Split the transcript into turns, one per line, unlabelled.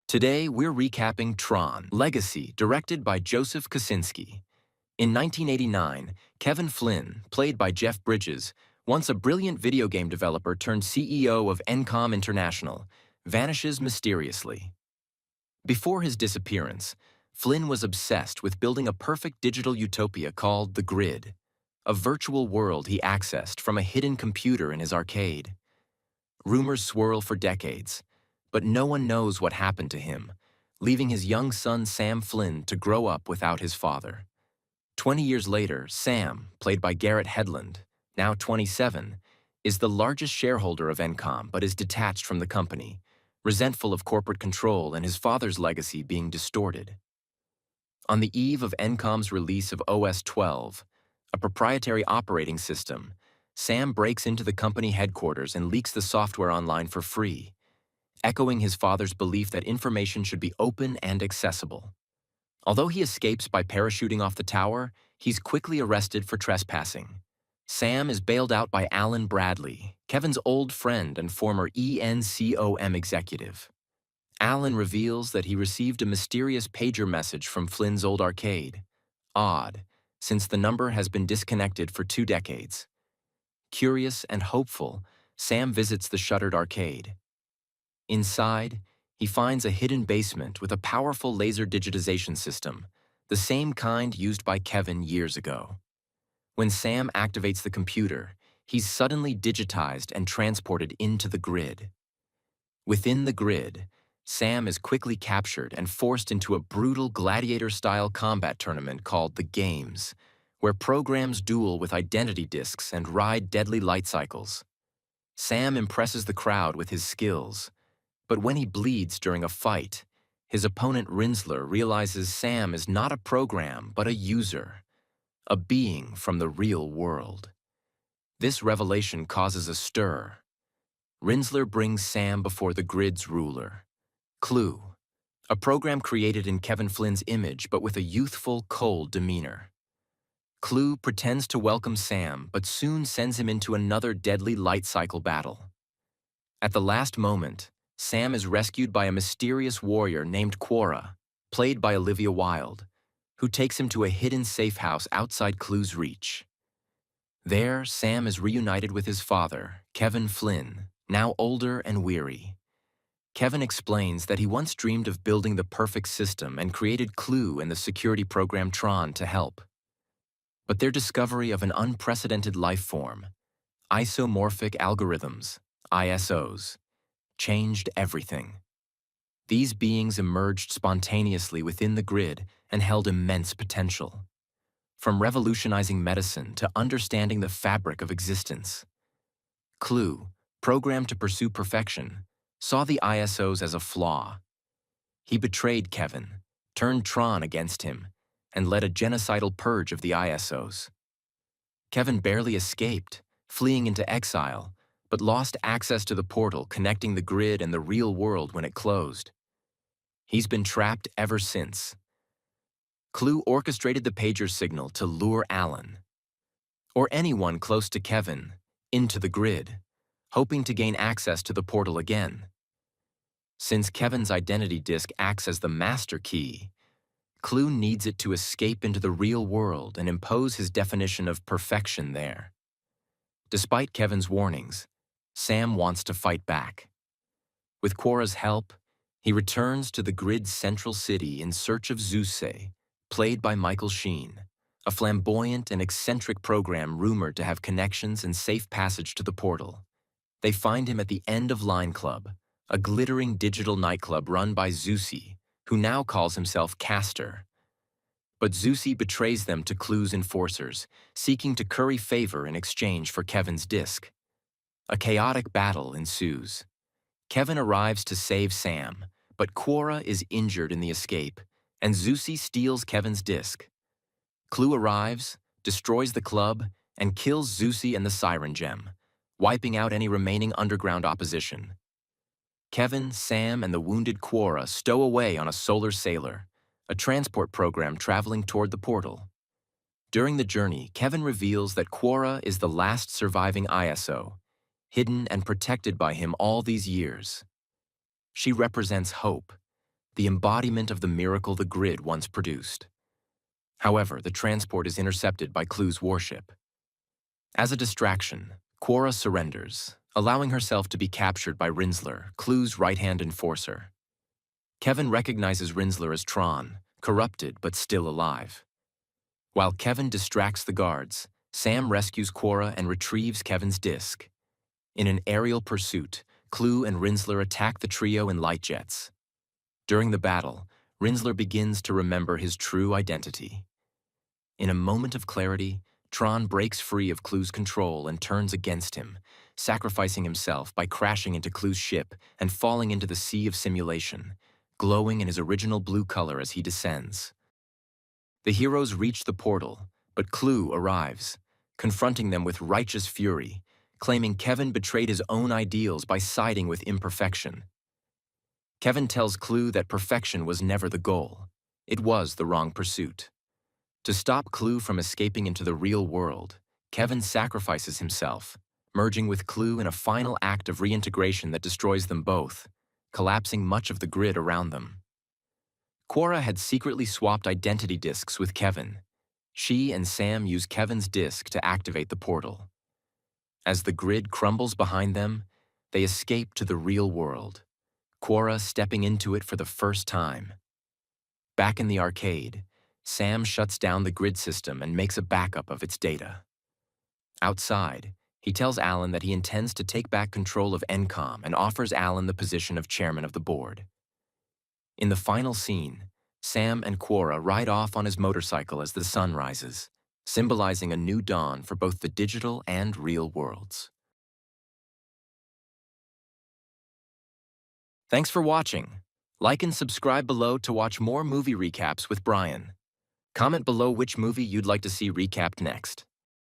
Today, we're recapping TRON Legacy, directed by Joseph Kosinski. In 1989, Kevin Flynn, played by Jeff Bridges, once a brilliant video game developer turned CEO of Encom International, vanishes mysteriously. Before his disappearance, Flynn was obsessed with building a perfect digital utopia called the Grid, a virtual world he accessed from a hidden computer in his arcade. Rumors swirl for decades, but no one knows what happened to him, leaving his young son Sam Flynn to grow up without his father. 20 years later, Sam, played by Garrett Hedlund, now 27, is the largest shareholder of Encom but is detached from the company, resentful of corporate control and his father's legacy being distorted. On the eve of Encom's release of OS 12, a proprietary operating system, Sam breaks into the company headquarters and leaks the software online for free, echoing his father's belief that information should be open and accessible. Although he escapes by parachuting off the tower, he's quickly arrested for trespassing. Sam is bailed out by Alan Bradley, Kevin's old friend and former ENCOM executive. Alan reveals that he received a mysterious pager message from Flynn's old arcade. Odd, since the number has been disconnected for 2 decades. Curious and hopeful, Sam visits the shuttered arcade. Inside, he finds a hidden basement with a powerful laser digitization system, the same kind used by Kevin years ago. When Sam activates the computer, he's suddenly digitized and transported into the Grid. Within the Grid, Sam is quickly captured and forced into a brutal gladiator-style combat tournament called The Games, where programs duel with identity discs and ride deadly light cycles. Sam impresses the crowd with his skills, but when he bleeds during a fight, his opponent Rinsler realizes Sam is not a program but a user, a being from the real world. This revelation causes a stir. Rinsler brings Sam before the Grid's ruler, Clue, a program created in Kevin Flynn's image but with a youthful, cold demeanor. Clue pretends to welcome Sam but soon sends him into another deadly light cycle battle. At the last moment, Sam is rescued by a mysterious warrior named Quorra, played by Olivia Wilde, who takes him to a hidden safe house outside Clue's reach. There, Sam is reunited with his father, Kevin Flynn, now older and weary. Kevin explains that he once dreamed of building the perfect system and created Clue and the security program TRON to help. But their discovery of an unprecedented life form, isomorphic algorithms, ISOs, changed everything. These beings emerged spontaneously within the Grid and held immense potential. From revolutionizing medicine to understanding the fabric of existence. Clue, programmed to pursue perfection, saw the ISOs as a flaw. He betrayed Kevin, turned TRON against him, and led a genocidal purge of the ISOs. Kevin barely escaped, fleeing into exile, but lost access to the portal connecting the Grid and the real world when it closed. He's been trapped ever since. Clue orchestrated the pager signal to lure Alan, or anyone close to Kevin, into the Grid, hoping to gain access to the portal again. Since Kevin's identity disk acts as the master key, Clue needs it to escape into the real world and impose his definition of perfection there. Despite Kevin's warnings, Sam wants to fight back. With Quorra's help, he returns to the Grid's central city in search of Zeus, played by Michael Sheen, a flamboyant and eccentric program rumored to have connections and safe passage to the portal. They find him at the end of Line Club, a glittering digital nightclub run by Zeusy, who now calls himself Castor. But Zeusy betrays them to Clue's enforcers, seeking to curry favor in exchange for Kevin's disc. A chaotic battle ensues. Kevin arrives to save Sam, but Quorra is injured in the escape, and Zeusy steals Kevin's disc. Clue arrives, destroys the club, and kills Zeusy and the Siren Gem, wiping out any remaining underground opposition. Kevin, Sam, and the wounded Quorra stow away on a solar sailor, a transport program traveling toward the portal. During the journey, Kevin reveals that Quorra is the last surviving ISO, hidden and protected by him all these years. She represents hope, the embodiment of the miracle the grid once produced. However, the transport is intercepted by Clue's warship. As a distraction, Quorra surrenders, allowing herself to be captured by Rinsler, Clue's right-hand enforcer. Kevin recognizes Rinsler as TRON, corrupted but still alive. While Kevin distracts the guards, Sam rescues Quorra and retrieves Kevin's disc. In an aerial pursuit, Clue and Rinsler attack the trio in light jets. During the battle, Rinsler begins to remember his true identity. In a moment of clarity, TRON breaks free of Clue's control and turns against him, sacrificing himself by crashing into Clue's ship and falling into the sea of simulation, glowing in his original blue color as he descends. The heroes reach the portal, but Clue arrives, confronting them with righteous fury, claiming Kevin betrayed his own ideals by siding with imperfection. Kevin tells Clue that perfection was never the goal. It was the wrong pursuit. To stop Clue from escaping into the real world, Kevin sacrifices himself, merging with Clue in a final act of reintegration that destroys them both, collapsing much of the grid around them. Quorra had secretly swapped identity discs with Kevin. She and Sam use Kevin's disc to activate the portal. As the grid crumbles behind them, they escape to the real world, Quorra stepping into it for the first time. Back in the arcade, Sam shuts down the grid system and makes a backup of its data. Outside, he tells Alan that he intends to take back control of ENCOM and offers Alan the position of chairman of the board. In the final scene, Sam and Quorra ride off on his motorcycle as the sun rises, symbolizing a new dawn for both the digital and real worlds. Thanks for watching. Like and subscribe below to watch more movie recaps with Brian. Comment below which movie you'd like to see recapped next.